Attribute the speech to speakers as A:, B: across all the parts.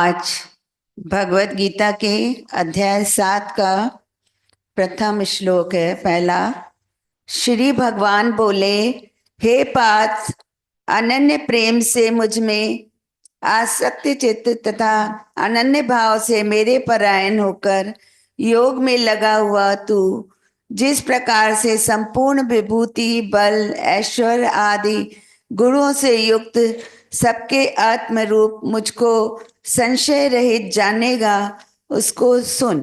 A: आज भगवत गीता के अध्याय 7 का प्रथम श्लोक है। पहला, श्री भगवान बोले, हे पार्थ, अनन्य प्रेम से मुझ में आसक्त चित्त तथा अनन्य भाव से मेरे परायण होकर योग में लगा हुआ तू जिस प्रकार से संपूर्ण विभूति, बल, ऐश्वर्य आदि गुणों से युक्त सबके आत्म रूप मुझको संशय रहित जानेगा, उसको सुन।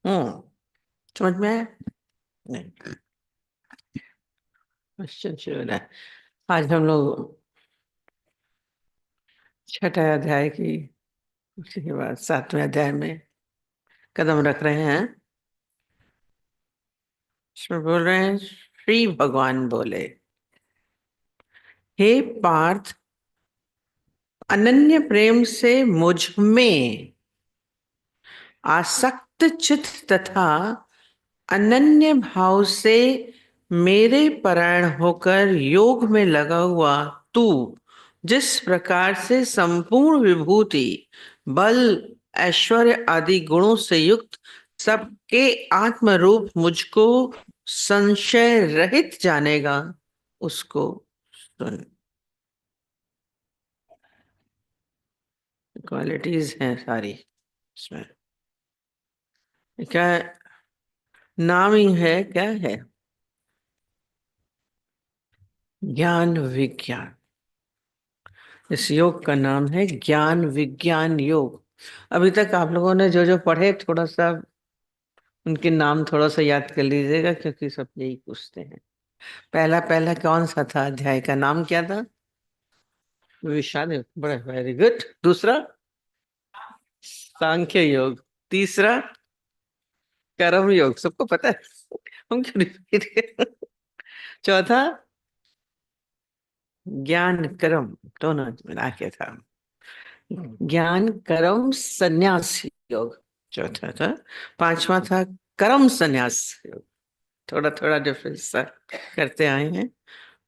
B: समझ में आया? नहीं, क्वेश्चन शुरू है। आज हम लोग छठे अध्याय की उसी के बाद 7वें अध्याय में कदम रख रहे हैं। इसमें बोल रहे हैं, श्री भगवान बोले, हे पार्थ, अनन्य प्रेम से मुझ में आसक्त चित्त तथा अनन्य भाव से मेरे परायण होकर योग में लगा हुआ तू जिस प्रकार से संपूर्ण विभूति, बल, ऐश्वर्य आदि गुणों से युक्त सबके आत्म रूप मुझको संशय रहित जानेगा, उसको सुन। क्वालिटीज हैं सारी इसमें। क्या नाम ही है, क्या है? ज्ञान विज्ञान। इस योग का नाम है ज्ञान विज्ञान योग। अभी तक आप लोगों ने जो जो पढ़े, थोड़ा सा उनके नाम थोड़ा सा याद कर लीजिएगा, क्योंकि सब यही पूछते हैं। पहला पहला कौन सा था? अध्याय का नाम क्या था? विषाद योग। बड़ा वेरी गुड। दूसरा सांख्य योग। तीसरा कर्म योग, सबको पता है, हम क्यों रिपीट करें। चौथा ज्ञान कर्म, दोनों मिला के था। ज्ञान कर्म संन्यास योग चौथा था। पांचवा था कर्म संन्यास योग। थोड़ा थोड़ा डिफरेंस करते आए हैं।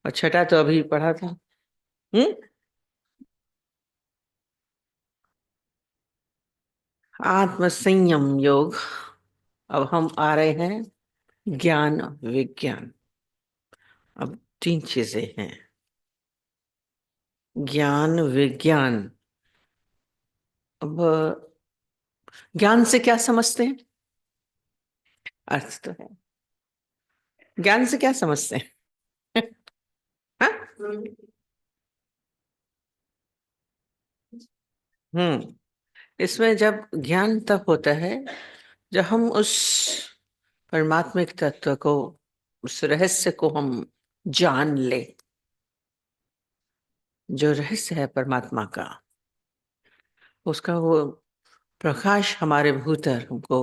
B: और छठा तो अभी पढ़ा था। आत्म संयम योग। अब हम आ रहे हैं ज्ञान विज्ञान। अब तीन चीजें हैं, ज्ञान विज्ञान। अब ज्ञान से क्या समझते हैं? अर्थ तो है, ज्ञान से क्या समझते हैं? हाँ? इसमें जब ज्ञान तब होता है जब हम उस परमात्मिक तत्व को, उस रहस्य को हम जान ले। जो रहस्य है परमात्मा का, उसका वो प्रकाश हमारे भीतर हमको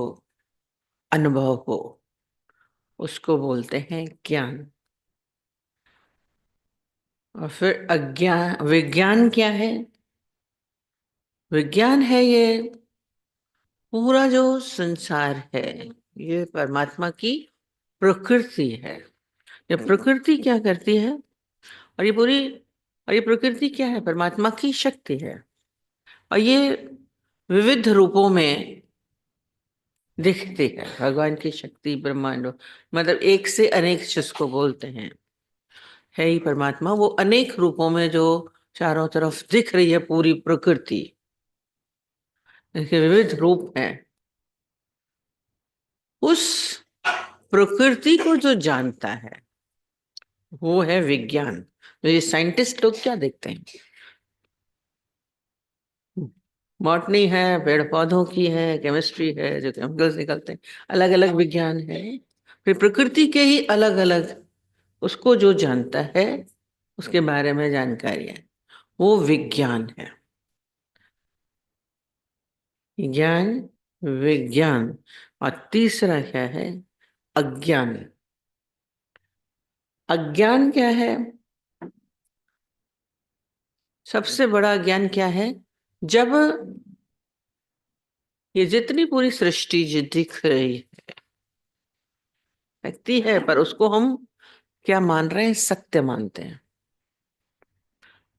B: अनुभव हो, उसको बोलते हैं ज्ञान। और फिर अज्ञान विज्ञान क्या है? विज्ञान है ये पूरा जो संसार है, ये परमात्मा की प्रकृति है। ये प्रकृति क्या करती है, और ये प्रकृति क्या है? परमात्मा की शक्ति है। और ये विविध रूपों में दिखती है। भगवान की शक्ति ब्रह्मांड, मतलब एक से अनेक जिसको बोलते हैं, है ही परमात्मा। वो अनेक रूपों में जो चारों तरफ दिख रही है पूरी प्रकृति, इसके विविध रूप हैं। उस प्रकृति को जो जानता है वो है विज्ञान। तो ये साइंटिस्ट लोग क्या देखते हैं? बॉटनी है, पेड़ पौधों की है, केमिस्ट्री है, जो केमिकल्स निकलते हैं, अलग अलग विज्ञान है। फिर प्रकृति के ही अलग अलग, उसको जो जानता है उसके बारे में जानकारी है, वो विज्ञान है। ज्ञान विज्ञान। और तीसरा क्या है? अज्ञान। अज्ञान क्या है? सबसे बड़ा ज्ञान क्या है? जब ये जितनी पूरी सृष्टि जो दिख रही व्यक्ति है, पर उसको हम क्या मान रहे हैं? सत्य मानते हैं।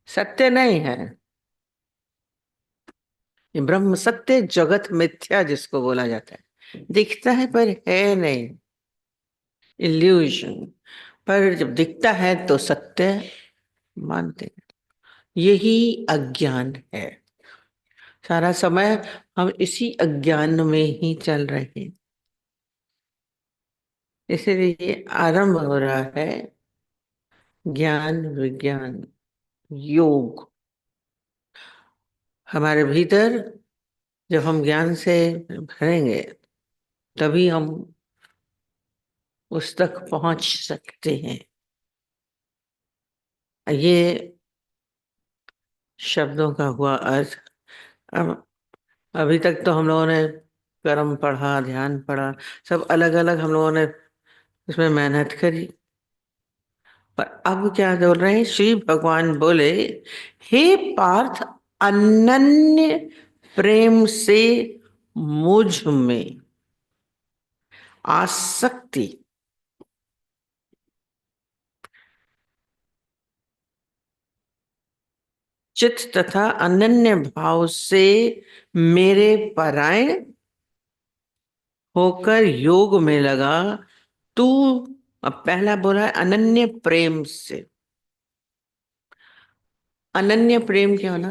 B: सत्य नहीं है। ये ब्रह्म सत्य, जगत मिथ्या जिसको बोला जाता है। दिखता है पर है नहीं, इल्यूशन। पर जब दिखता है तो सत्य मानते हैं। यही अज्ञान है। सारा समय हम इसी अज्ञान में ही चल रहे हैं। इसलिए आरंभ हो रहा है ज्ञान विज्ञान योग हमारे भीतर। जब हम ज्ञान से भरेंगे तभी हम उस तक पहुंच सकते हैं। ये शब्दों का हुआ अर्थ। अब अभी तक तो हम लोगों ने कर्म पढ़ा, ध्यान पढ़ा, सब अलग अलग हम लोगों ने इसमें मेहनत करी। पर अब क्या बोल रहे हैं श्री भगवान बोले, हे पार्थ, अनन्य प्रेम से मुझ में आसक्ति, चित तथा अनन्य भाव से मेरे परायण होकर योग में लगा तू। अब पहला बोला है अनन्य प्रेम से। अनन्य प्रेम क्या होना,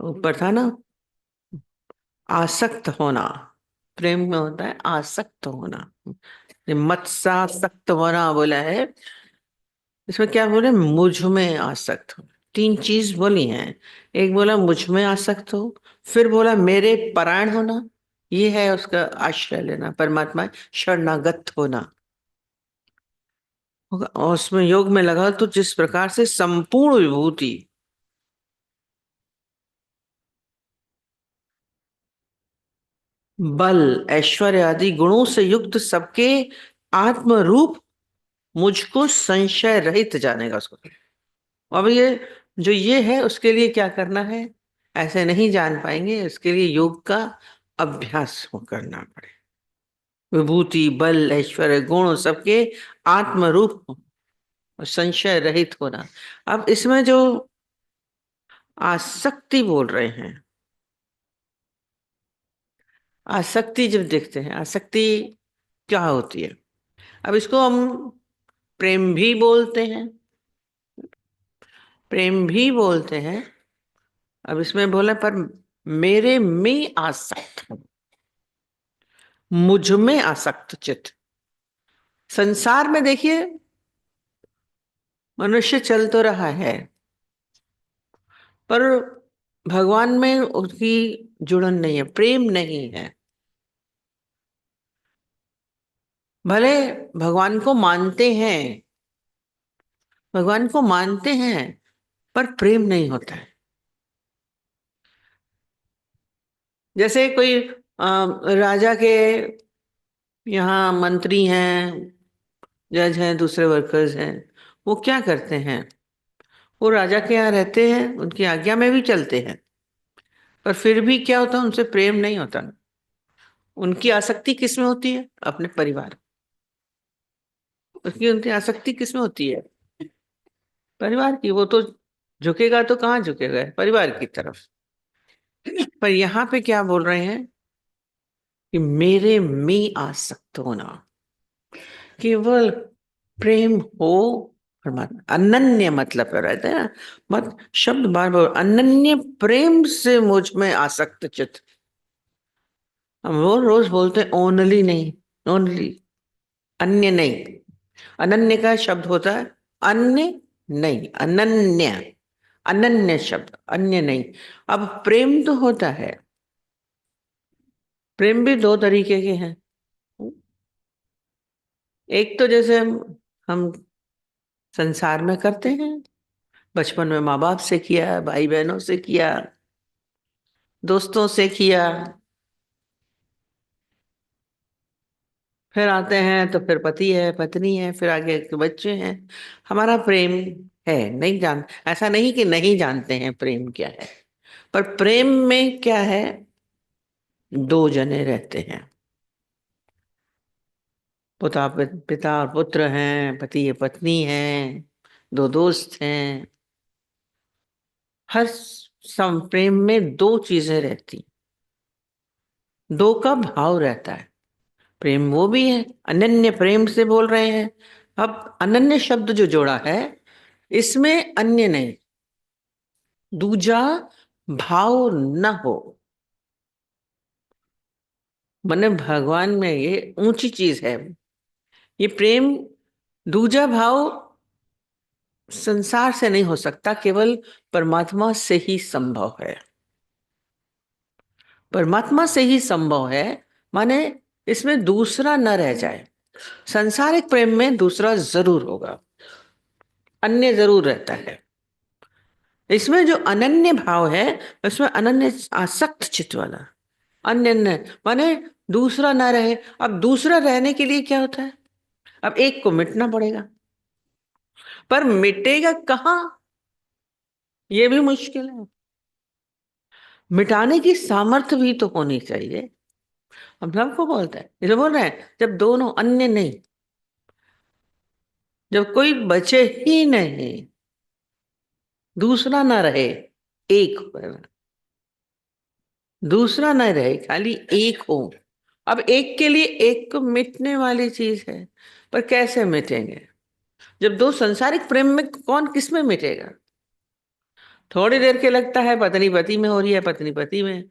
B: ऊपर था ना, आसक्त होना। प्रेम में होता है आसक्त होना। ये मत्सासक्त होना बोला है। इसमें क्या बोले, मुझ में आसक्त हो। तीन चीज बोली हैं। एक बोला मुझ में आसक्त हो, फिर बोला मेरे परायण होना, ये है उसका आश्रय लेना, परमात्मा शरणागत होना। और उसमें योग में लगा तो जिस प्रकार से संपूर्ण विभूति, बल, ऐश्वर्य आदि गुणों से युक्त सबके आत्म रूप मुझको संशय रहित जानेगा उसको। अब ये जो ये है उसके लिए क्या करना है, ऐसे नहीं जान पाएंगे। इसके लिए योग का अभ्यास करना पड़े। विभूति, बल, ऐश्वर्य, गुण सबके आत्म रूप और संशय रहित होना। अब इसमें जो आसक्ति बोल रहे हैं, आसक्ति जब देखते हैं, आसक्ति क्या होती है। अब इसको हम प्रेम भी बोलते हैं, प्रेम भी बोलते हैं। अब इसमें बोला पर मेरे में आसक्त हूं, मुझ में आसक्त चित। संसार में देखिए मनुष्य चल तो रहा है, पर भगवान में उसकी जुड़न नहीं है, प्रेम नहीं है। भले भगवान को मानते हैं, भगवान को मानते हैं, पर प्रेम नहीं होता है। जैसे कोई राजा के यहाँ मंत्री हैं, जज हैं, दूसरे वर्कर्स हैं, वो क्या करते हैं, वो राजा के यहाँ रहते हैं, उनकी आज्ञा में भी चलते हैं, पर फिर भी क्या होता है, उनसे प्रेम नहीं होता। उनकी आसक्ति किस में होती है, अपने परिवार। उसकी उनकी आसक्ति किस में होती है, परिवार की। वो तो झुकेगा तो कहाँ झुकेगा, परिवार की तरफ। पर यहाँ पे क्या बोल रहे हैं कि मेरे में आसक्त होना, केवल प्रेम हो परमात्मा। अनन्य मतलब रहता है ना, मत शब्द बार बार, अनन्य प्रेम से मुझ में आसक्त चित। हम वो रोज बोलते हैं ओनली नहीं, ओनली, अन्य नहीं। अनन्य का शब्द होता है अन्य नहीं, अनन्य, अनन्य शब्द, अन्य नहीं। अब प्रेम तो होता है, प्रेम भी दो तरीके के हैं। एक तो जैसे हम संसार में करते हैं, बचपन में माँ बाप से किया, भाई बहनों से किया, दोस्तों से किया, फिर आते हैं तो फिर पति है, पत्नी है, फिर आगे के बच्चे हैं। हमारा प्रेम है, नहीं जान, ऐसा नहीं कि नहीं जानते हैं प्रेम क्या है। पर प्रेम में क्या है, दो जने रहते हैं, पिता और पुत्र हैं, पति है, पत्नी है, दो दोस्त हैं। हर सम प्रेम में दो चीजें रहती, दो का भाव रहता है। प्रेम वो भी है, अनन्य प्रेम से बोल रहे हैं। अब अनन्य शब्द जो जोड़ा है, इसमें अन्य नहीं, दूजा भाव न हो। माने भगवान में ये ऊंची चीज है, ये प्रेम। दूजा भाव संसार से नहीं हो सकता, केवल परमात्मा से ही संभव है। परमात्मा से ही संभव है, माने इसमें दूसरा न रह जाए। संसारिक प्रेम में दूसरा जरूर होगा, अन्य जरूर रहता है। इसमें जो अनन्य भाव है, उसमें अनन्य आसक्त चित्त वाला, अन्य माने दूसरा ना रहे। अब दूसरा रहने के लिए क्या होता है, अब एक को मिटना पड़ेगा, पर मिटेगा कहाँ, ये भी मुश्किल है। मिटाने की सामर्थ्य भी तो होनी चाहिए। हम सबको बोलते हैं, इसे बोल रहे हैं, जब दोनों अन्य नहीं, जब कोई बचे ही नहीं, दूसरा ना रहे, एक हो, दूसरा ना रहे, खाली एक हो। अब एक के लिए एक को मिटने वाली चीज है, पर कैसे मिटेंगे? जब दो संसारिक प्रेम में कौन किस में मिटेगा? थोड़ी देर के लगता है पत्नी पति में हो रही है, पत्नी पति में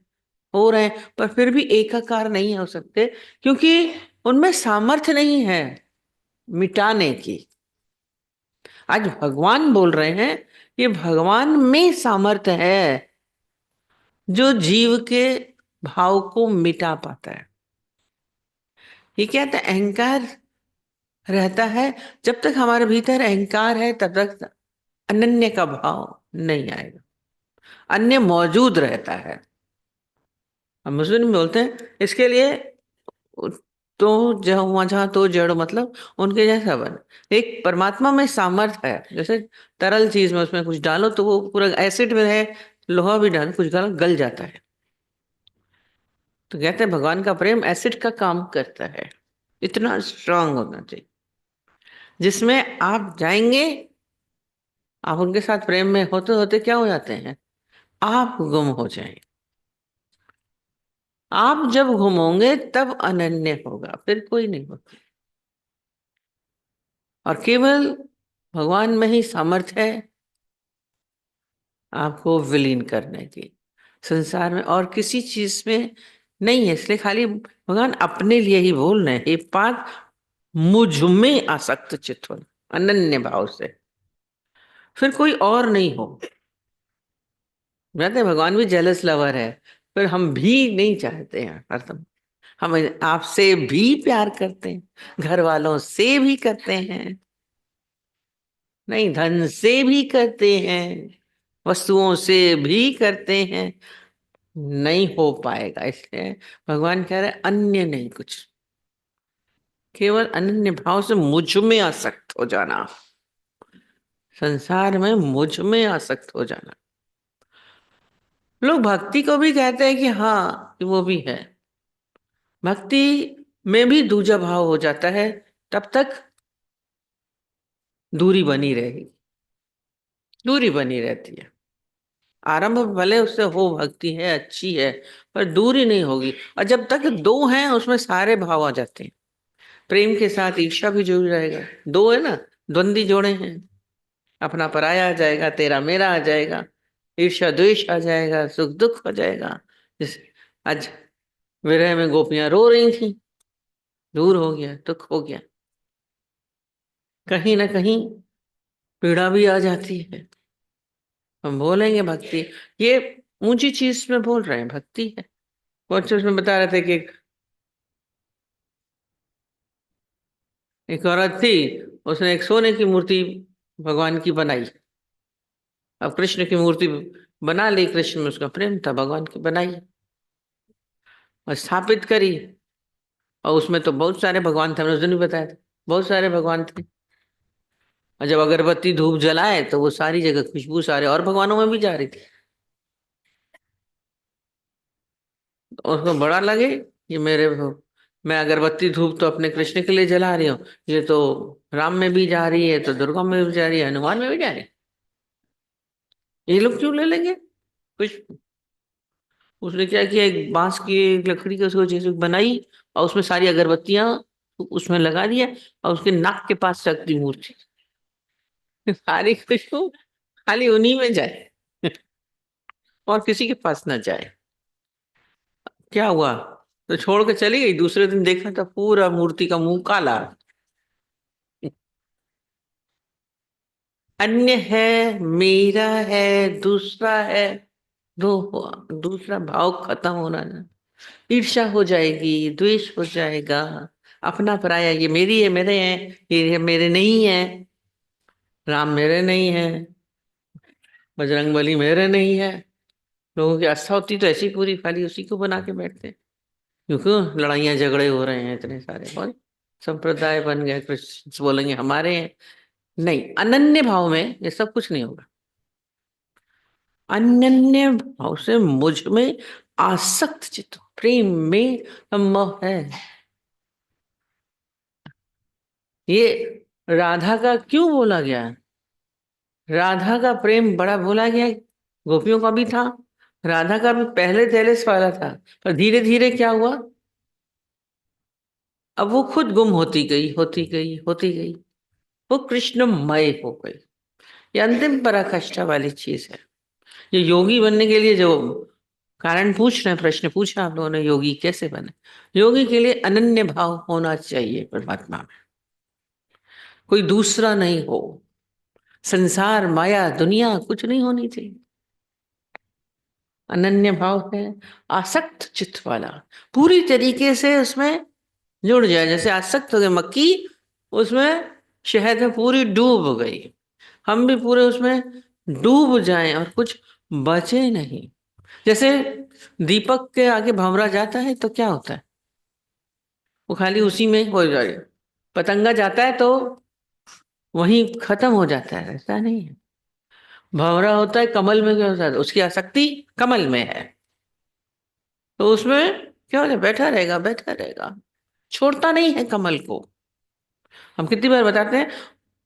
B: हो रहे हैं, पर फिर भी एकाकार नहीं हो सकते, क्योंकि उनमें सामर्थ्य नहीं है मिटाने की। आज भगवान बोल रहे हैं, ये भगवान में सामर्थ्य है जो जीव के भाव को मिटा पाता है। ये क्या था, अहंकार रहता है। जब तक हमारे भीतर अहंकार है, तब तक अनन्य का भाव नहीं आएगा, अन्य मौजूद रहता है। हम मुस्लिम बोलते हैं इसके लिए, तो जहाँ जहाँ तो जड़, मतलब उनके जैसा बन। एक परमात्मा में सामर्थ्य है, जैसे तरल चीज में उसमें कुछ डालो तो वो पूरा एसिड में है, लोहा भी डालो, कुछ डालो गल जाता है। तो कहते हैं भगवान का प्रेम एसिड का काम करता है, इतना स्ट्रांग होना चाहिए, जिसमें आप जाएंगे, आप उनके साथ प्रेम में होते होते क्या हो जाते हैं, आप गुम हो जाएंगे। आप जब घूमोगे तब अनन्य होगा, फिर कोई नहीं होगा। और केवल भगवान में ही सामर्थ्य है आपको विलीन करने की, संसार में और किसी चीज में नहीं है। इसलिए खाली भगवान अपने लिए ही बोल रहे हैं, ये बात मुझ में आसक्त चित्त होना, अनन्य भाव से, फिर कोई और नहीं हो। कहते हैं भगवान भी जेलस लवर है, पर हम भी नहीं चाहते हैं हरदम। हम आपसे भी प्यार करते हैं, घर वालों से भी करते हैं, नहीं धन से भी करते हैं, वस्तुओं से भी करते हैं, नहीं हो पाएगा। इसलिए भगवान कह रहे अन्य नहीं कुछ, केवल अनन्य भाव से मुझ में आसक्त हो जाना, संसार में मुझ में आसक्त हो जाना। लोग भक्ति को भी कहते हैं कि हाँ कि वो भी है, भक्ति में भी दूजा भाव हो जाता है, तब तक दूरी बनी रहेगी, दूरी बनी रहती है। आरंभ भले उससे हो, भक्ति है अच्छी है, पर दूरी नहीं होगी। और जब तक दो हैं, उसमें सारे भाव आ जाते हैं। प्रेम के साथ ईर्ष्या भी जुड़ जाएगा, दो है ना, द्वंद्वी जोड़े हैं, अपना पराया आ जाएगा, तेरा मेरा आ जाएगा, ईर्ष्या द्वेष आ जाएगा, सुख दुख हो जाएगा। जैसे आज विरह में गोपियां रो रही थी, दूर हो गया, दुख हो गया, कहीं ना कहीं पीड़ा भी आ जाती है। हम बोलेंगे भक्ति, ये ऊंची चीज में बोल रहे हैं, भक्ति है। कुछ उसमें बता रहे थे कि एक औरत थी, उसने एक सोने की मूर्ति भगवान की बनाई। अब कृष्ण की मूर्ति बना ली, कृष्ण में उसका प्रेम था, भगवान की बनाई और स्थापित करी। और उसमें तो बहुत सारे भगवान थे, हमने उस दिन भी बताया था, बहुत सारे भगवान थे। और जब अगरबत्ती धूप जलाए तो वो सारी जगह खुशबू सारे और भगवानों में भी जा रही थी। तो उसको बड़ा लगे कि मैं अगरबत्ती धूप तो अपने कृष्ण के लिए जला रही हूँ, ये तो राम में भी जा रही है, तो दुर्गा में भी जा रही है, हनुमान में भी जा रही है, ये लोग क्यों ले लेंगे? कुछ उसने क्या किया, एक बांस की एक लकड़ी की उसको जैसे बनाई और उसमें सारी अगरबत्तियां उसमें लगा दिया और उसके नाक के पास रख दी मूर्ति। सारी खुशबू खाली उन्हीं में जाए और किसी के पास ना जाए। क्या हुआ, तो छोड़ के चली गई, दूसरे दिन देखा तो पूरा मूर्ति का मुंह काला। अन्य है, मेरा है, दूसरा है, दो दूसरा भाव खत्म होना ना, ईर्ष्या हो जाएगी, द्वेष हो जाएगा, अपना पराया, ये मेरी है, मेरे हैं, ये मेरे नहीं है, राम मेरे नहीं है, बजरंगबली मेरे नहीं है। लोगों की आस्था होती तो ऐसी पूरी, खाली उसी को बना के बैठते। क्योंकि लड़ाइयाँ झगड़े हो रहे हैं इतने सारे, बहुत संप्रदाय बन गए, कृष्ण बोलेंगे हमारे हैं। नहीं, अनन्य भाव में ये सब कुछ नहीं होगा। अनन्य भाव से मुझ में आसक्त चित्त हो, प्रेम में मोह है। ये राधा का क्यों बोला गया? राधा का प्रेम बड़ा बोला गया, गोपियों का भी था, राधा का भी पहले तेलस वाला था, पर धीरे धीरे क्या हुआ, अब वो खुद गुम होती गई, होती गई, होती गई, वो कृष्णमय हो गई। ये अंतिम पराकाष्ठा वाली चीज है। ये योगी बनने के लिए जो कारण पूछ रहे हैं, प्रश्न पूछा आप लोगों ने, योगी कैसे बने? योगी के लिए अनन्य भाव होना चाहिए परमात्मा में, कोई दूसरा नहीं हो, संसार माया दुनिया कुछ नहीं होनी चाहिए। अनन्य भाव है, आसक्त चित्त वाला, पूरी तरीके से उसमें जुड़ जाए। जैसे आसक्त हो गए मक्खी, उसमें शहद में पूरी डूब गई, हम भी पूरे उसमें डूब जाएं और कुछ बचे नहीं। जैसे दीपक के आगे भंवरा जाता है तो क्या होता है, वो खाली उसी में हो जाए। पतंगा जाता है तो वहीं खत्म हो जाता है, ऐसा नहीं है। भंवरा होता है कमल में, क्या होता है, उसकी आसक्ति कमल में है, तो उसमें क्या होता है, बैठा रहेगा, बैठा रहेगा, छोड़ता नहीं है कमल को। हम कितनी बार बताते हैं,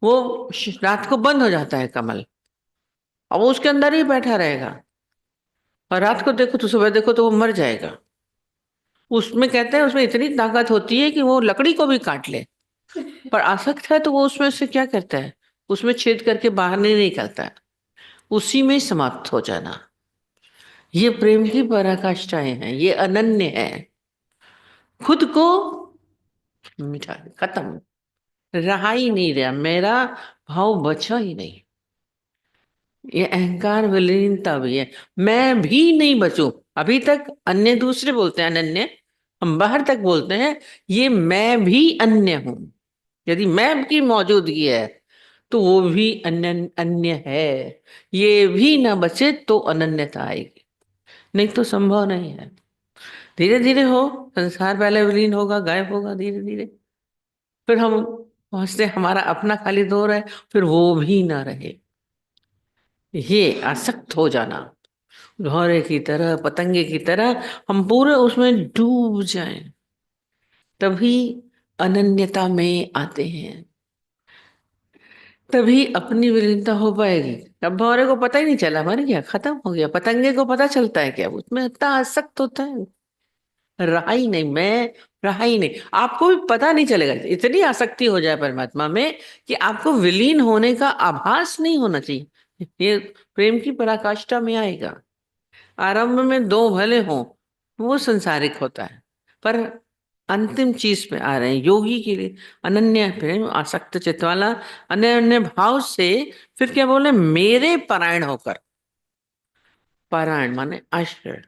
B: वो रात को बंद हो जाता है कमल, और वो उसके अंदर ही बैठा रहेगा, और रात को देखो तो सुबह देखो तो वो मर जाएगा। उसमें कहते हैं उसमें इतनी ताकत होती है कि वो लकड़ी को भी काट ले, पर आसक्त है तो वो उसमें से क्या करता है, उसमें छेद करके बाहर नहीं निकलता है, उसी में समाप्त हो जाना। ये प्रेम की पराकाष्ठाएं हैं, ये अनन्य है, खुद को मिटा, खत्म, रहा ही नहीं, रहा मेरा भाव बचा ही नहीं। ये अहंकार विलीनता भी है, मैं भी नहीं बचूं। अभी तक अन्य दूसरे बोलते हैं अनन्य, हम बाहर तक बोलते हैं ये मैं भी अन्य हूं। यदि मैं की मौजूदगी है तो वो भी अन्य अन्य है, ये भी ना बचे तो अनन्यता आएगी, नहीं तो संभव नहीं है। धीरे धीरे हो, संसार पहले विलीन होगा, गायब होगा धीरे धीरे, फिर हम पहुंचते हमारा अपना खाली दौर है, फिर वो भी ना रहे। ये आसक्त हो जाना, घोड़े की तरह, पतंगे की तरह हम पूरे उसमें डूब जाएं, तभी अनन्यता में आते हैं, तभी अपनी विलीनता हो पाएगी। अब भौरे को पता ही नहीं चला, मर गया, खत्म हो गया। पतंगे को पता चलता है क्या, उसमें इतना आसक्त होता है, रहा ही नहीं, मैं रहा ही नहीं। आपको भी पता नहीं चलेगा, इतनी आसक्ति हो जाए परमात्मा में कि आपको विलीन होने का आभास नहीं होना चाहिए। ये प्रेम की पराकाष्ठा में आएगा। आरंभ में दो भले हों, वो संसारिक होता है, पर अंतिम चीज पे आ रहे हैं योगी के लिए, अनन्य प्रेम, आसक्त चित्त वाला, अनन्य भाव से। फिर क्या बोले, मेरे परायण होकर, पारायण माने आश्रय।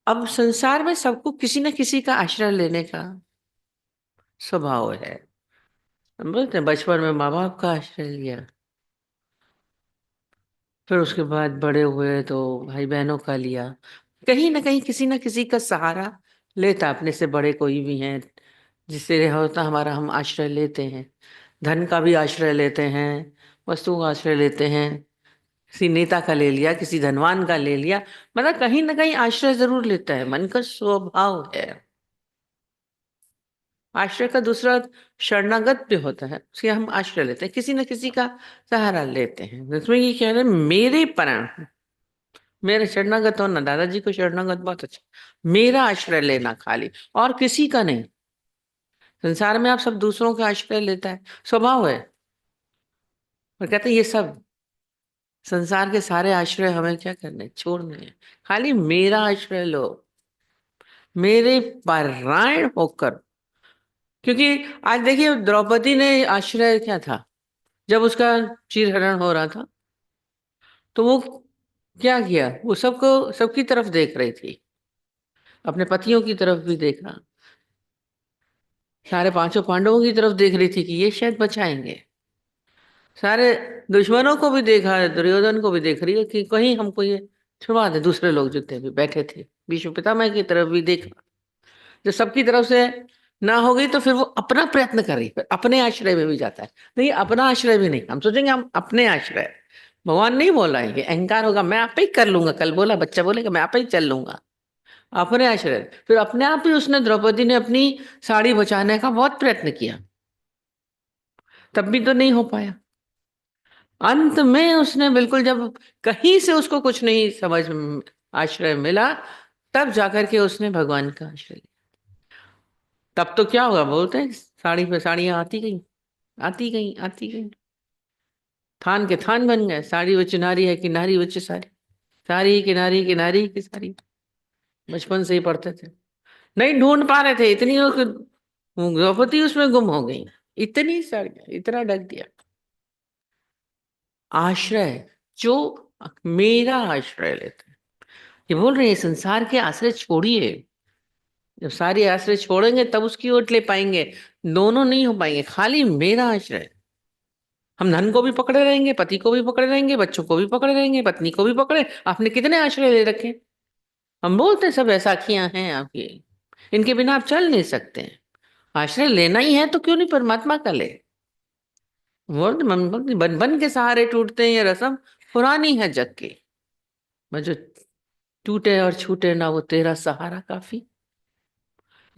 B: अब संसार में सबको किसी न किसी का आश्रय लेने का स्वभाव है। हम बोलते हैं बचपन में माँ बाप का आश्रय लिया, फिर उसके बाद बड़े हुए तो भाई बहनों का लिया, कहीं ना कहीं किसी ना किसी का सहारा लेता, अपने से बड़े कोई भी हैं जिससे होता हमारा, हम आश्रय लेते हैं। धन का भी आश्रय लेते हैं, वस्तु का आश्रय लेते हैं, किसी नेता का ले लिया, किसी धनवान का ले लिया, मतलब कहीं ना कहीं आश्रय जरूर लेता है, मन का स्वभाव है। आश्रय का दूसरा अर्थ शरणागत भी होता है, उसके हम आश्रय लेते हैं, किसी न किसी का सहारा लेते हैं। इसमें ये कह रहे हैं मेरे प्राण, मेरे शरणागत होना, दादाजी को शरणागत बहुत अच्छा, मेरा आश्रय लेना खाली, और किसी का नहीं। संसार में आप सब दूसरों का आश्रय लेता है, स्वभाव है, और कहते हैं ये सब संसार के सारे आश्रय हमें क्या करने, छोड़ने हैं, खाली मेरा आश्रय लो, मेरे परायण होकर। क्योंकि आज देखिए द्रौपदी ने आश्रय क्या था, जब उसका चीरहरण हो रहा था तो वो क्या किया, वो सबको, सबकी तरफ देख रही थी, अपने पतियों की तरफ भी देखा, सारे पांचों पांडवों की तरफ देख रही थी कि ये शायद बचाएंगे, सारे दुश्मनों को भी देखा, दुर्योधन को भी देख रही है कि कहीं हमको ये छुड़वा दे। दूसरे लोग जितने भी बैठे थे, भीष्म पितामह की तरफ भी देखा, जब सबकी तरफ से ना हो गई तो फिर वो अपना प्रयत्न कर रही, फिर अपने आश्रय में भी जाता है। नहीं, अपना आश्रय भी नहीं, हम सोचेंगे हम अपने आश्रय, भगवान नहीं बोला है कि अहंकार होगा मैं आप ही कर लूंगा, कल बोला बच्चा बोलेगा मैं आप ही चल लूंगा, अपने आश्रय। फिर अपने आप ही उसने, द्रौपदी ने अपनी साड़ी बचाने का बहुत प्रयत्न किया, तब भी तो नहीं हो पाया। अंत में उसने बिल्कुल, जब कहीं से उसको कुछ नहीं समझ आश्रय मिला, तब जाकर के उसने भगवान का आश्रय लिया। तब तो क्या होगा, बोलते हैं साड़ी पे साड़ियां आती गई, आती गई, आती गई, थान के थान बन गए, साड़ी वो चिनारी है, किनारी वो साड़ी, सारी किनारी, किनारी की साड़ी, बचपन से ही पढ़ते थे, नहीं ढूंढ पा रहे थे, इतनी द्रौपदी उसमें गुम हो गई, इतनी साड़ियां, इतना ढक दिया। आश्रय, जो मेरा आश्रय लेते हैं, ये बोल रहे हैं संसार के आश्रय छोड़िए, जब सारी आश्रय छोड़ेंगे तब उसकी ओट ले पाएंगे, दोनों नहीं हो पाएंगे, खाली मेरा आश्रय। हम धन को भी पकड़े रहेंगे, पति को भी पकड़े रहेंगे, बच्चों को भी पकड़े रहेंगे, पत्नी को भी पकड़े, आपने कितने आश्रय ले रखे। हम बोलते हैं सब ऐसाखियां हैं आपकी, इनके बिना आप चल नहीं सकते हैं। आश्रय लेना ही है तो क्यों नहीं परमात्मा का ले। बन बन के सहारे टूटते हैं, ये रस्म पुरानी है जग की। मैं जो टूटे और छूटे ना वो तेरा सहारा काफी।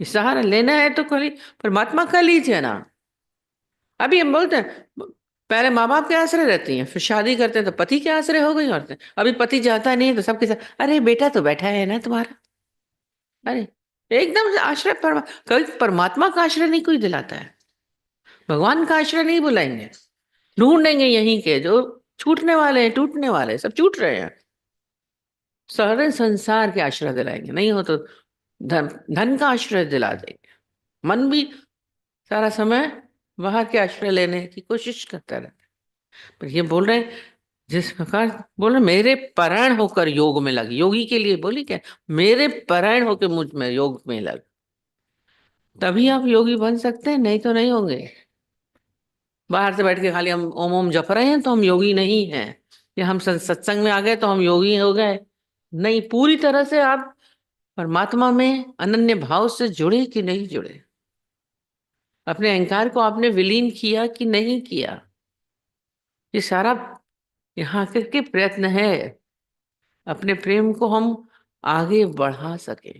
B: ये सहारा लेना है तो खाली परमात्मा का लीजिए ना। अभी हम बोलते हैं पहले माँ बाप के आश्रय रहती हैं, फिर शादी करते हैं तो पति के आश्रय हो गई औरतें। अभी पति जाता नहीं है तो सबके साथ, अरे बेटा तो बैठा है ना तुम्हारा, अरे एकदम से आश्रय कभी परमात्मा का आश्रय नहीं कोई दिलाता है, भगवान का आश्रय नहीं बुलाएंगे, ढूंढेंगे यहीं के जो छूटने वाले हैं, टूटने वाले हैं, सब छूट रहे हैं, सारे संसार के आश्रय दिलाएंगे, नहीं हो तो धन, धन का आश्रय दिला देंगे। मन भी सारा समय बाहर के आश्रय लेने की कोशिश करता रहता है। पर ये बोल रहे हैं, जिस प्रकार बोल रहे मेरे परायण होकर योग में लग, योगी के लिए बोली क्या, मेरे परायण होकर मुझ में योग में लग, तभी आप योगी बन सकते हैं, नहीं तो नहीं होंगे। बाहर से बैठ के खाली हम ओम ओम जप रहे हैं तो हम योगी नहीं हैं, या हम सत्संग में आ गए तो हम योगी हो गए, नहीं, पूरी तरह से आप परमात्मा में अनन्य भाव से जुड़े कि नहीं जुड़े, अपने अहंकार को आपने विलीन किया कि नहीं किया, ये सारा यहाँ करके प्रयत्न है, अपने प्रेम को हम आगे बढ़ा सके।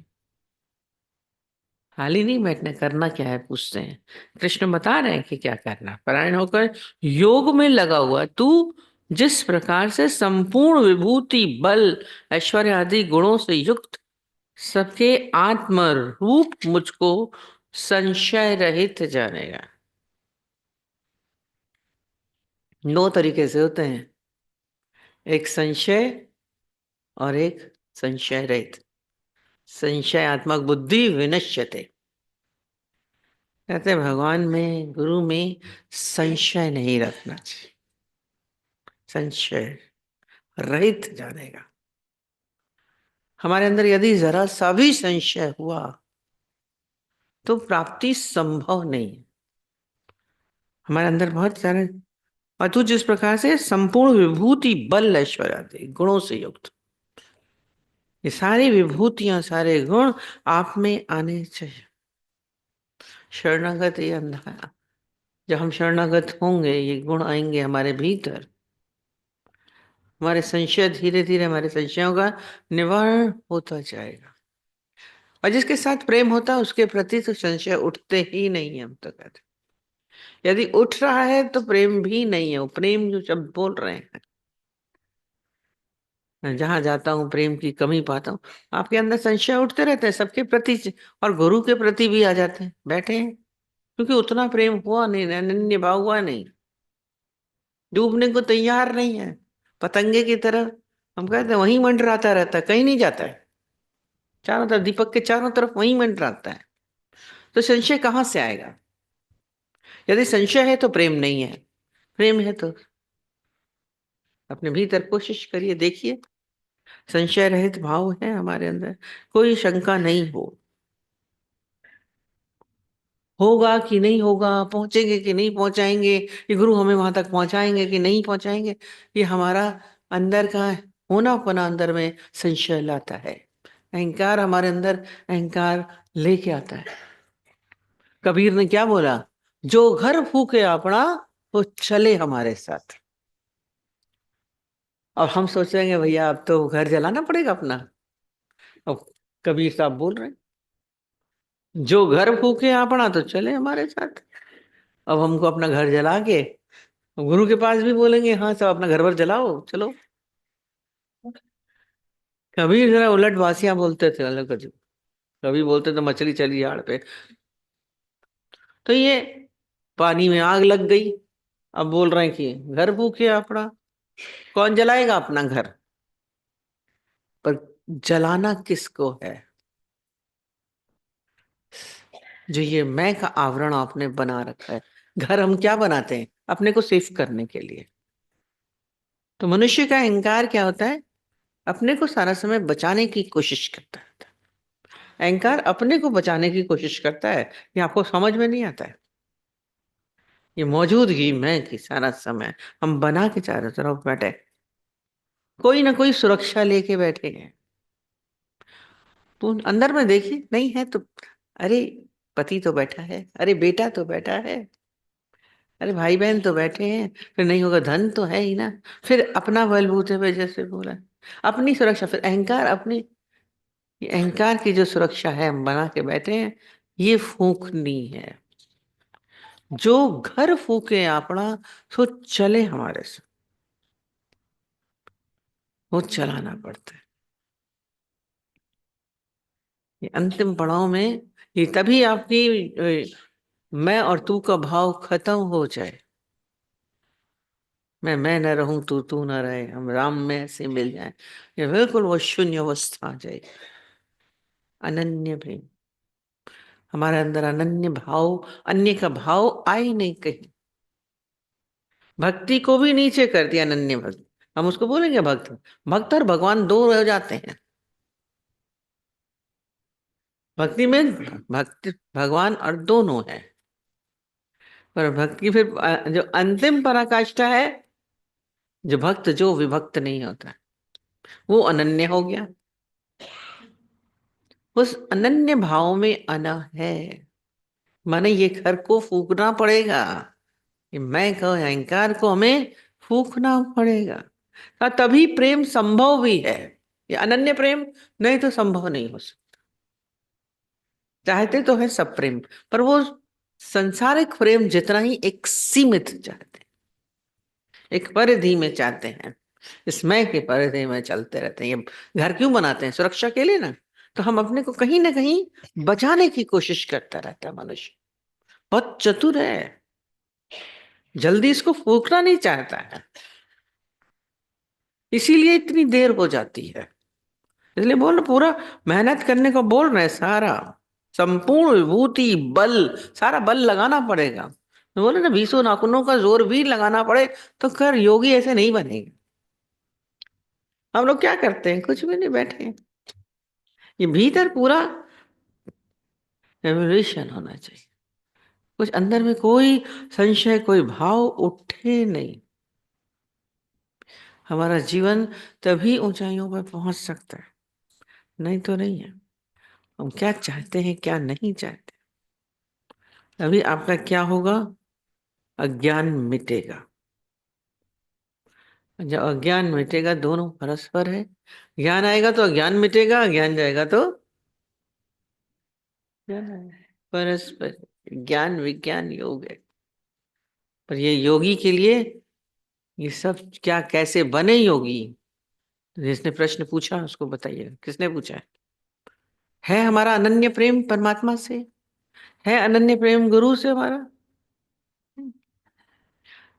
B: खाली नहीं बैठना, करना क्या है पूछते हैं, कृष्ण बता रहे हैं कि क्या करना, परायण होकर योग में लगा हुआ तू, जिस प्रकार से संपूर्ण विभूति बल ऐश्वर्य आदि गुणों से युक्त सबके आत्म रूप मुझको संशय रहित जानेगा। दो तरीके से होते हैं, एक संशय और एक संशय रहित। संशयात्मक बुद्धि विनश्यते, कहते हैं भगवान में, गुरु में संशय नहीं रखना चाहिए, संशय रहित जानेगा। हमारे अंदर यदि जरा सा भी संशय हुआ तो प्राप्ति संभव नहीं है। हमारे अंदर बहुत सारे, और तू जिस प्रकार से संपूर्ण विभूति बल ऐश्वर्य आदि गुणों से युक्त, ये सारी विभूतियां, सारे गुण आप में आने चाहिए। शरणागत, ये अंधा, जब हम शरणागत होंगे ये गुण आएंगे हमारे भीतर, हमारे संशय धीरे धीरे, हमारे संशयों का निवारण होता जाएगा। और जिसके साथ प्रेम होता है उसके प्रति तो संशय उठते ही नहीं है, हम तो कहते हैं। यदि उठ रहा है तो प्रेम भी नहीं है, वो प्रेम जो शब्द बोल रहे हैं, मैं जहां जाता हूँ प्रेम की कमी पाता हूँ। आपके अंदर संशय उठते रहते हैं सबके प्रति और गुरु के प्रति भी आ जाते हैं, बैठे हैं, क्योंकि उतना प्रेम हुआ नहीं, अनन्य भाव हुआ नहीं, डूबने को तैयार नहीं है। पतंगे की तरह हम कहते हैं वहीं मंडराता रहता है, कहीं नहीं जाता है, चारों तरफ दीपक के चारों तरफ वहीं मंडराता है। तो संशय कहाँ से आएगा? यदि संशय है तो प्रेम नहीं है, प्रेम है तो अपने भीतर कोशिश करिए, देखिए संशय रहित भाव है हमारे अंदर, कोई शंका नहीं हो, होगा कि नहीं होगा, पहुंचेंगे कि नहीं पहुंचाएंगे, ये गुरु हमें वहां तक पहुंचाएंगे कि नहीं पहुंचाएंगे, ये हमारा अंदर का होना पना अंदर में संशय लाता है। अहंकार हमारे अंदर अहंकार लेके आता है। कबीर ने क्या बोला? जो घर फूके अपना वो चले हमारे साथ। और हम सोच रहे हैं भैया अब तो घर जलाना पड़ेगा अपना। अब कबीर साहब बोल रहे हैं जो घर फूके अपना तो चले हमारे साथ। अब हमको अपना घर जला के गुरु के पास भी बोलेंगे हाँ सब अपना घर भर जलाओ चलो। कबीर जरा उलट बासियां बोलते थे अलग कुछ। कभी बोलते तो मछली चली झाड़ पे। तो ये पानी में आग लग गई, अब बोल रहे हैं कि घर फूके अपना। कौन जलाएगा अपना घर? पर जलाना किसको है? जो ये मैं का आवरण आपने बना रखा है। घर हम क्या बनाते हैं? अपने को सेफ करने के लिए। तो मनुष्य का अहंकार क्या होता है? अपने को सारा समय बचाने की कोशिश करता है। अहंकार अपने को बचाने की कोशिश करता है, ये आपको समझ में नहीं आता है। ये मौजूदगी मैं की सारा समय हम बना के चारों तरफ बैठे, कोई ना कोई सुरक्षा लेके बैठे हैं। तो अंदर में देखिए नहीं है तो अरे पति तो बैठा है, अरे बेटा तो बैठा है, अरे भाई बहन तो बैठे हैं, फिर नहीं होगा धन तो है ही ना। फिर अपना बलबूते पे जैसे बोला, अपनी सुरक्षा, फिर अहंकार अपनी, ये अहंकार की जो सुरक्षा है हम बना के बैठे हैं, ये फूकनी है। जो घर फूके अपना सो चले हमारे से, वो चलाना पड़ता है। ये अंतिम पड़ाव में ये तभी आपकी मैं और तू का भाव खत्म हो जाए। मैं न रहूं तू न रहे, हम राम में ऐसे मिल जाए, ये बिल्कुल वो शून्य अवस्था आ जाए। अनन्य प्रेम हमारे अंदर, अनन्य भाव, अन्य का भाव आई नहीं कहीं। भक्ति को भी नीचे कर दिया अनन्य भक्ति। हम उसको बोलेंगे भक्त, भक्त और भगवान दो हो जाते हैं। भक्ति में भक्ति भगवान और दोनों है। पर भक्ति फिर जो अंतिम पराकाष्ठा है, जो भक्त जो विभक्त नहीं होता वो अनन्य हो गया। उस अनन्य भाव में अना है, माने ये घर को फूकना पड़ेगा, ये मैं को अहंकार को हमें फूकना पड़ेगा। तभी प्रेम संभव भी है। ये अनन्य प्रेम नहीं तो संभव नहीं हो सकता। चाहते तो है सब प्रेम, पर वो संसारिक प्रेम जितना ही एक सीमित चाहते हैं, एक परिधि में चाहते हैं, इसमें के परिधि में चलते रहते हैं। ये घर क्यों बनाते हैं? सुरक्षा के लिए ना। तो हम अपने को कहीं ना कहीं बचाने की कोशिश करता रहता है मनुष्य। बहुत चतुर है, जल्दी इसको फूकना नहीं चाहता है, इसीलिए इतनी देर हो जाती है। इसलिए बोल रहे पूरा मेहनत करने को बोल रहे हैं, सारा संपूर्ण विभूति बल, सारा बल लगाना पड़ेगा। तो बोले ना 20 नाखूनों का जोर भी लगाना पड़े तो कर योगी ऐसे नहीं बनेगा। हम लोग क्या करते हैं? कुछ भी नहीं, बैठे हैं। ये भीतर पूरा रेवोल्यूशन होना चाहिए, कुछ अंदर में कोई संशय कोई भाव उठे नहीं। हमारा जीवन तभी ऊंचाइयों पर पहुंच सकता है, नहीं तो नहीं है। हम क्या चाहते हैं क्या नहीं चाहते, अभी आपका क्या होगा? अज्ञान मिटेगा। जब अज्ञान मिटेगा, दोनों परस्पर है। ज्ञान आएगा तो अज्ञान मिटेगा, ज्ञान जाएगा तो ज्ञान आएगा। परस्पर ज्ञान विज्ञान योग है। पर ये योगी के लिए ये सब क्या कैसे बने योगी? जिसने प्रश्न पूछा उसको बताइए किसने पूछा है हमारा अनन्य प्रेम परमात्मा से, है अनन्य प्रेम गुरु से हमारा?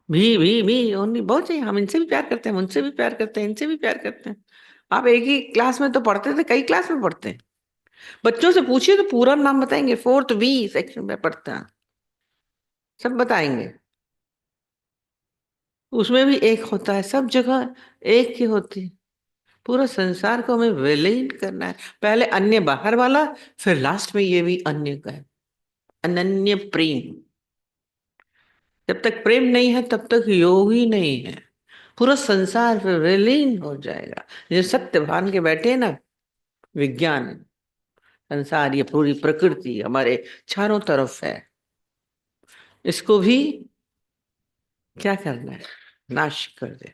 B: भी ओनली बहुत चाहिए। हम इनसे भी प्यार करते हैं, उनसे भी प्यार करते हैं, इनसे भी प्यार करते हैं। आप एक ही क्लास में तो पढ़ते थे, कई क्लास में पढ़ते हैं। बच्चों से पूछिए तो पूरा नाम बताएंगे, फोर्थ बी सेक्शन में पढ़ते हैं, सब बताएंगे। उसमें भी एक होता है, सब जगह एक ही होती है। पूरा संसार को हमें विलीन करना है, पहले अन्य बाहर वाला, फिर लास्ट में ये भी अन्य का है, अनन्य प्रेम। जब तक प्रेम नहीं है तब तक योग ही नहीं है। पूरा संसार फिर विलीन हो जाएगा। जो सत्य भान के बैठे हैं ना, विज्ञान, संसार, ये पूरी प्रकृति हमारे चारों तरफ है, इसको भी क्या करना है? नाश कर दे।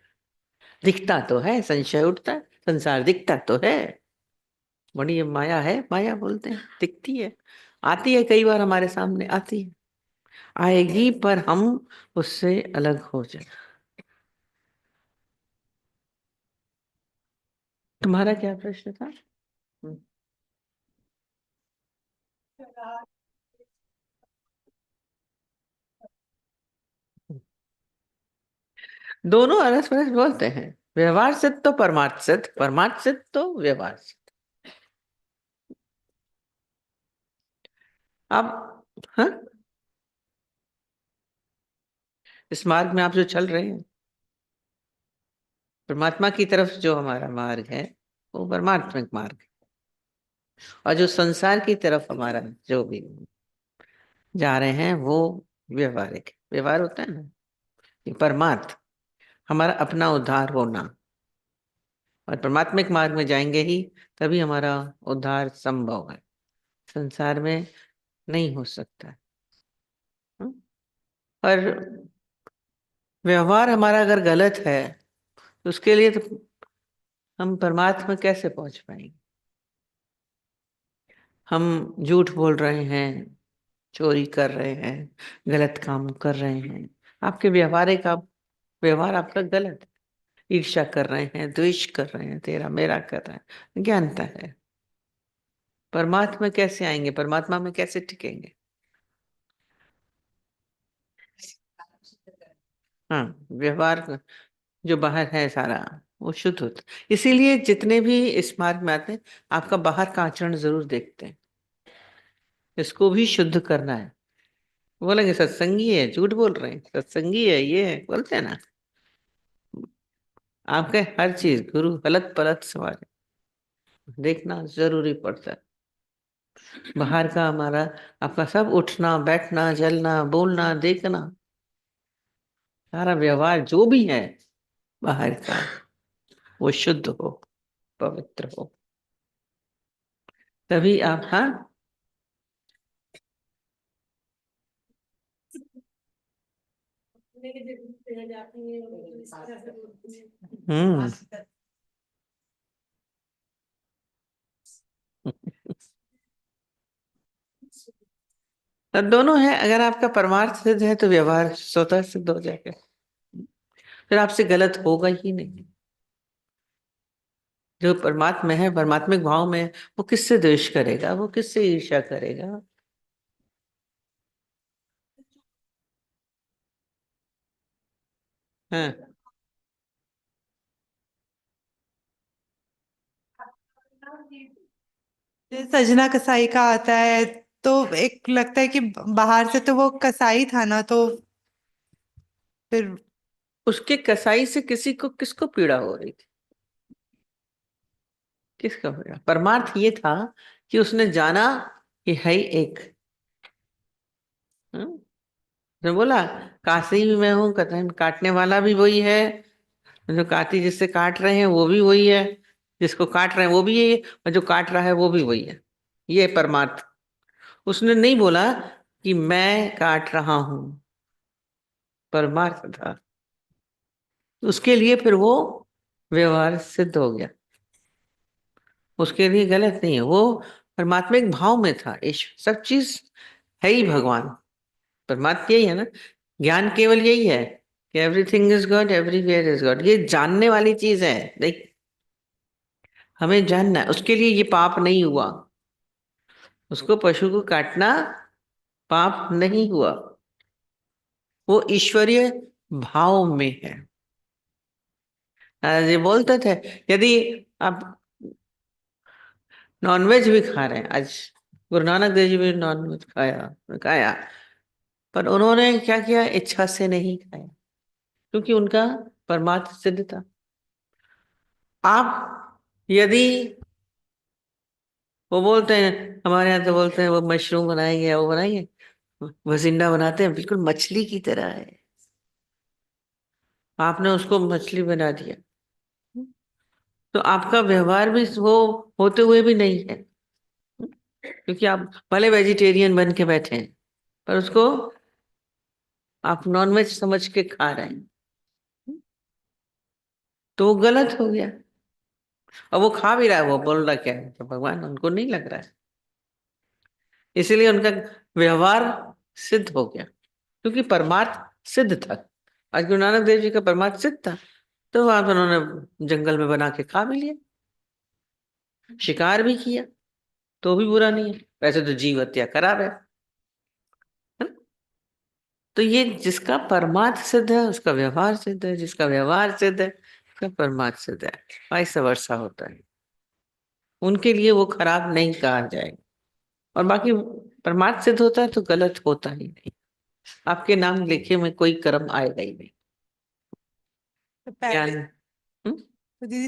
B: दिखता तो है, संशय उठता है, संसार दिखता तो है, बड़ी ये माया है, माया बोलते हैं, दिखती है, आती है, कई बार हमारे सामने आती है, आएगी, पर हम उससे अलग हो जाए। तुम्हारा क्या प्रश्न था? दोनों अरस परस बोलते हैं, व्यवहार सिद्ध तो परमार्थ सिद्ध, परमार्थ सिद्ध तो व्यवहार सिद्ध। अब हाँ, इस मार्ग में आप जो चल रहे हैं, परमात्मा की तरफ जो हमारा मार्ग है वो परमात्मिक मार्ग है, और जो संसार की तरफ हमारा जो भी जा रहे हैं वो व्यवहारिक व्यवहार होता है ना, ये परमार्थ, हमारा अपना उद्धार होना। और परमात्मिक मार्ग में जाएंगे ही तभी हमारा उद्धार संभव है, संसार में नहीं हो सकता। हम्म? और व्यवहार हमारा अगर गलत है तो उसके लिए तो हम परमात्मा में कैसे पहुंच पाएंगे? हम झूठ बोल रहे हैं, चोरी कर रहे हैं, गलत काम कर रहे हैं, आपके व्यवहारिक आप व्यवहार आपका गलत है। ईर्ष्या कर रहे हैं, द्वेष कर रहे हैं, तेरा मेरा कर रहे हैं, ज्ञानता है। परमात्मा में कैसे आएंगे, परमात्मा में कैसे टिकेंगे? हाँ, व्यवहार जो बाहर है सारा वो शुद्ध होता है। इसीलिए जितने भी इस मार्ग में आते हैं, आपका बाहर का आचरण जरूर देखते हैं, इसको भी शुद्ध करना है। बोलेंगे सत्संगी है, झूठ बोल रहे हैं, सत्संगी है, ये है, बोलते हैं ना। आपके हर चीज गुरु हलत पलत सवाल देखना जरूरी पड़ता है। बाहर का हमारा आपका सब उठना बैठना चलना बोलना देखना, सारा व्यवहार जो भी है बाहर का, वो शुद्ध हो, पवित्र हो, तभी आप। हाँ, हम्म। तब दोनों है, अगर आपका परमार्थ सिद्ध है तो व्यवहार स्वतः सिद्ध हो जाएगा, फिर आपसे गलत होगा ही नहीं। जो परमात्मा में है, परमात्मिक भाव में है, वो किससे द्वेष करेगा, वो किससे ईर्ष्या करेगा? हाँ,
C: सजना कसाई का आता है, तो एक लगता है कि बाहर से तो वो कसाई था ना, तो फिर
B: उसके कसाई से किसी को किसको पीड़ा हो रही थी? किसका पीड़ा? परमार्थ ये था कि उसने जाना कि है ही एक। हाँ? उसने बोला काशी भी मैं हूँ, काटने वाला भी वही है, जो काटी जिससे काट रहे हैं वो भी वही है, जिसको काट रहे हैं वो भी यही है, और जो काट रहा है वो भी वही है। ये है परमार्थ। उसने नहीं बोला कि मैं काट रहा हूं, परमार्थ था। उसके लिए फिर वो व्यवहार सिद्ध हो गया, उसके लिए गलत नहीं है वो, परमात्मिक भाव में था। ईश्वर सब चीज है ही भगवान, परमात्मा यही है ना। ज्ञान केवल यही है कि everything is God, everywhere is God, ये जानने वाली चीज है। देख, हमें जानना है, उसके लिए ये पाप नहीं हुआ, उसको पशु को काटना पाप नहीं हुआ, वो ईश्वरीय भाव में है। ये बोलते थे यदि आप नॉनवेज भी खा रहे हैं, आज गुरु नानक देव जी भी नॉनवेज खाया, पर उन्होंने क्या किया, इच्छा से नहीं खाया, क्योंकि उनका परमार्थ सिद्ध था। आप यदि, वो बोलते हैं, हमारे यहाँ तो बोलते हैं वो मशरूम बनाएंगे या वो बनाएंगे, वजिंडा बनाते हैं, बिल्कुल मछली की तरह है, आपने उसको मछली बना दिया, तो आपका व्यवहार भी वो होते हुए भी नहीं है, क्योंकि आप भले वेजिटेरियन बन के बैठे हैं, पर उसको आप नॉनवेज समझ के खा रहे हैं, तो वो गलत हो गया। और वो खा भी रहा है, वो बोल रहा क्या है, तो भगवान उनको नहीं लग रहा है, इसीलिए उनका व्यवहार सिद्ध हो गया, क्योंकि परमार्थ सिद्ध था। आज गुरु नानक देव जी का परमार्थ सिद्ध था, तो वहां पर उन्होंने जंगल में बना के खा भी लिया, शिकार भी किया, तो भी बुरा नहीं है, वैसे तो जीव हत्या खराब है ना? तो ये जिसका परमार्थ सिद्ध है उसका व्यवहार सिद्ध है, जिसका व्यवहार सिद्ध है उसका परमार्थ सिद्ध है, ऐसा वर्षा होता है, उनके लिए वो खराब नहीं कहा जाएगा। और बाकी परमार्थ सिद्ध होता है तो गलत होता ही नहीं, आपके नाम लिखे में कोई कर्म आएगा ही नहीं।
C: तो पहले
B: ज्ञान।
C: तो दीदी